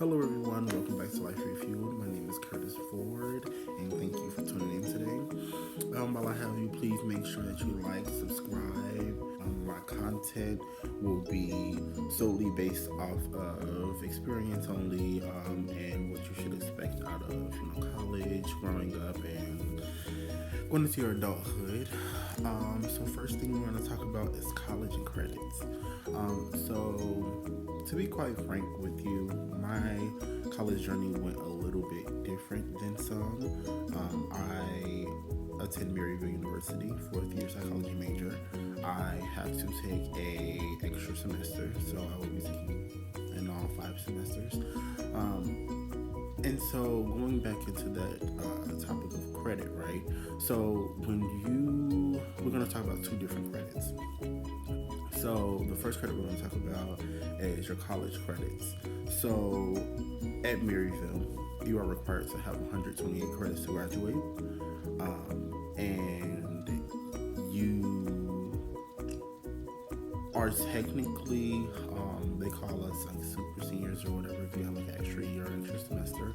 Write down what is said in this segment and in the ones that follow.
Hello, everyone. Welcome back to Life Refueled. My name is Curtis Ford, and thank you for tuning in today. While I have you, please make sure that you like, subscribe. My content will be solely based off of experience only, and what you should expect out of college, growing up, and going into your adulthood. So first thing we're going to talk about is college and credits. So to be quite frank with you, my college journey went a little bit different than some. I attend Maryville University, fourth year psychology major. I had to take a extra semester, so I will be taking in all 5 semesters. And so going back into that topic of credit, right? So we're going to talk about 2 different credits. So the first credit we're going to talk about is your college credits. So at Maryville, you are required to have 128 credits to graduate, and you are technically, they call us like super seniors or whatever if you have like an extra year or extra semester.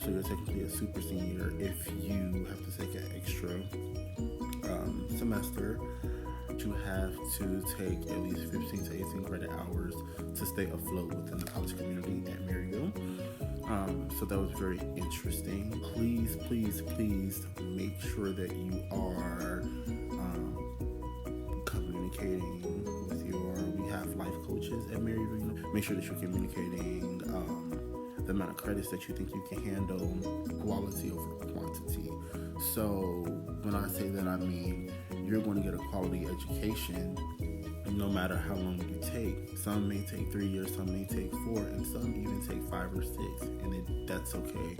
So you're technically a super senior if you have to take an extra semester. You have to take at least 15 to 18 credit hours to stay afloat within the college community at Maryville. So that was very interesting. Please make sure that you are communicating with we have life coaches at Maryville. Make sure that you're communicating the amount of credits that you think you can handle, quality over quantity. So when I say that, I mean you're going to get a quality education no matter how long you take. Some may take 3 years, some may take 4, and some even take 5 or 6, and that's okay.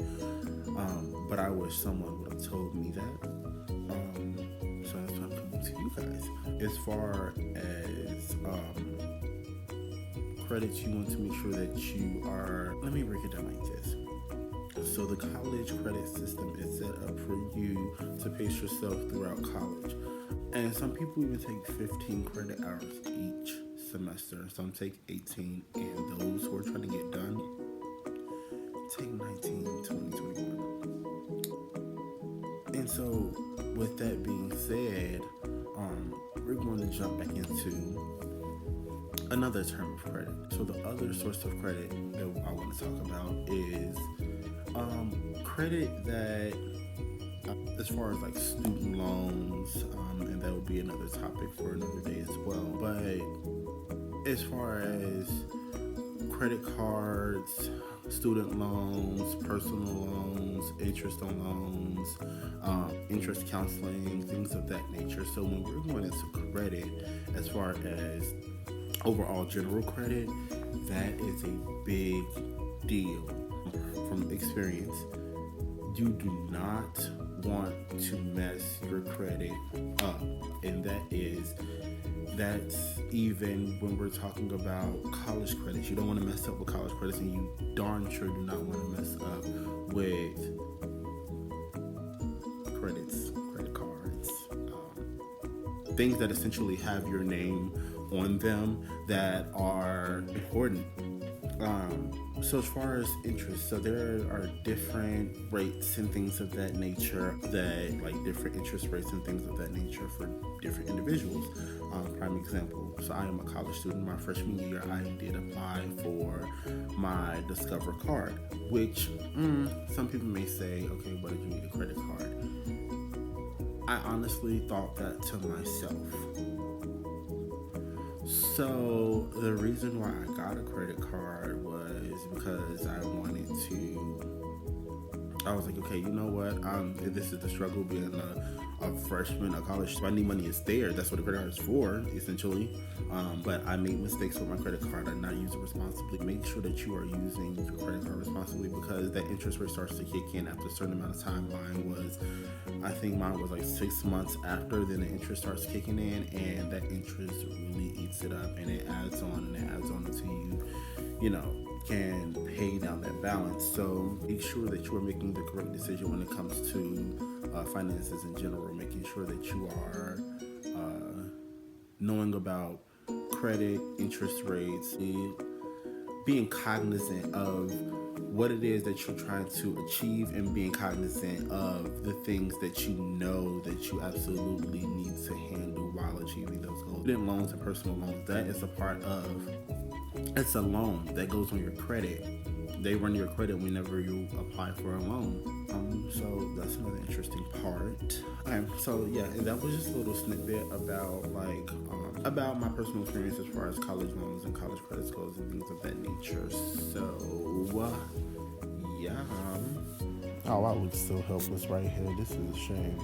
But I wish someone would have told me that. So that's what I'm coming to you guys. As far as credits, you want to make sure that you are, let me break it down like this. So the college credit system is set up for you to pace yourself throughout college. And some people even take 15 credit hours each semester. Some take 18, and those who are trying to get done take 19, 20, 21. And so with that being said, we're going to jump back into another term of credit. So the other source of credit that I want to talk about is credit that, as far as like student loans, and that will be another topic for another day as well. But as far as credit cards, student loans, personal loans, interest on loans, interest counseling, things of that nature. So when we're going into credit, as far as overall general credit, that is a big deal. From experience, you do not want to mess your credit up, and that's even when we're talking about college credits. You don't want to mess up with college credits, and you darn sure do not want to mess up with credit cards, things that essentially have your name on them that are important. So as far as interest, so there are different rates and things of that nature, that like different interest rates and things of that nature for different individuals. Prime example, so I am a college student. My freshman year, I did apply for my Discover card, which some people may say, okay, why did you need a credit card? I honestly thought that to myself. So the reason why I got a credit card was because I was like, okay, you know what? This is the struggle being a freshman, a college. If I need money, it's there. That's what a credit card is for, essentially. But I made mistakes with my credit card. I did not use it responsibly. Make sure that you are using your credit card responsibly, because that interest rate starts to kick in after a certain amount of time. I think mine was like 6 months after, then the interest starts kicking in, and that interest really eats it up, and it adds on until you can pay down that balance. So make sure that you are making the correct decision when it comes to finances in general, making sure that you are knowing about credit, interest rates. being cognizant of what it is that you're trying to achieve, and being cognizant of the things that you know that you absolutely need to handle while achieving those goals. Student loans and personal loans, that is a part of, it's a loan that goes on your credit. They run your credit whenever you apply for a loan. So that's another interesting part. So yeah, and that was just a little snippet about about my personal experience as far as college loans and college credit scores and things of that nature. So yeah. Oh, I look so helpless right here. This is a shame.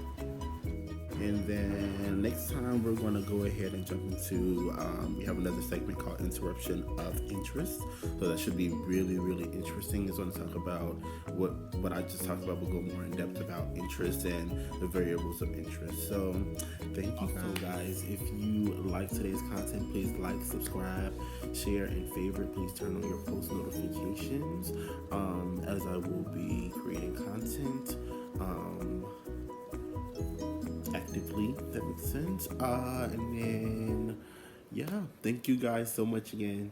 And then next time we're going to go ahead and jump into, we have another segment called Interruption of Interest. So that should be really, really interesting. It's going to talk about what I just talked about. We'll go more in depth about interest and the variables of interest. So thank you guys. If you like today's content, please like, subscribe, share, and favorite. Please turn on your post notifications as I will be creating content. Actively, that makes sense. And then, yeah, thank you guys so much again.